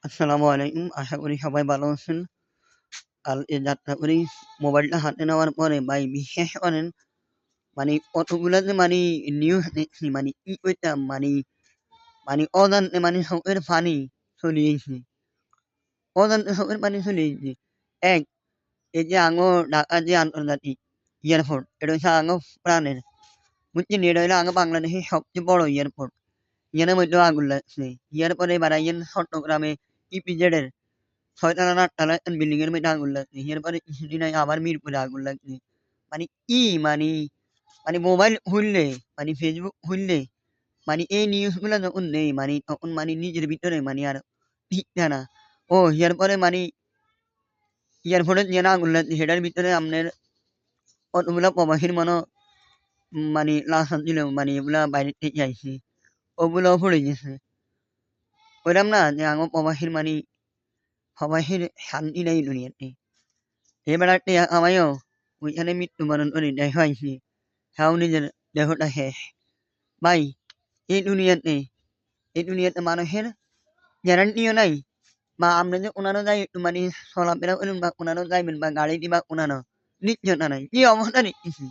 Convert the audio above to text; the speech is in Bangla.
আসসালামু আলাইকুম। আশা করি সবাই ভালো আছেন। কাল এ যাত্রা করি মোবাইলটা হাতে নেওয়ার পরে ভাই বিশ্বাস করেন কতগুলা যে নিউজ দেখছি কি কইতাম অজান্তে চোখের পানি চলে আইছে। অজান্তে চোখের পানি চলে আইছে। এক এই যে ঢাকার যে আন্তর্জাতিক এয়ারপোর্ট এটা হইছে প্রাণের। বুঝছেন? এটা হইলো বাংলাদেশের সবচেয়ে বড় এয়ারপোর্ট। ইয়ানের মধ্যেও আগুন লাগছে। ইয়ার পরে বাড়াইয়েন চট্টগ্রামে ইপিজেড এর ৬ তলা না ৮ তলা একটা বিল্ডিং এর মধ্যে আগুন লাগছে। এরপরে কিছুদিন আগে আবার মিরপুরে আগুন লাগছে। মানে কি মানি, মোবাইল খুললে Facebook খুললে এই নিউজ গুলা যখন নেই তখন নিজের ভিতরে আর ঠিক থাকে না। ও এরপরে এয়ারপোর্টে যে আগুন লাগছে সেটার ভিতরে আপনার কতগুলা প্রবাসীর লাশ ছিল এগুলা বাইরে থেকে আইছে। ওগুলাও পড়ে গেছে। কইলাম না যে প্রবাসীর প্রবাসীর শান্তি নাই দুনিয়াতে। এবার টিয়া কামাইও ওইখানে মৃত্যুবরণ করে দেশে আইছে। তাও নিজের দেহটা শেষ। ভাই এই দুনিয়াতে এই দুনিয়াতে মানুষের গ্যারান্টিও নাই। বা আপনি যে কোনানো যাই একটু চলাফেরা করেন বা কোনানো যাইবেন বা গাড়ি দিবা কোনানো নিশ্চয়তা নাই। কি অবস্থা দেখতেছি।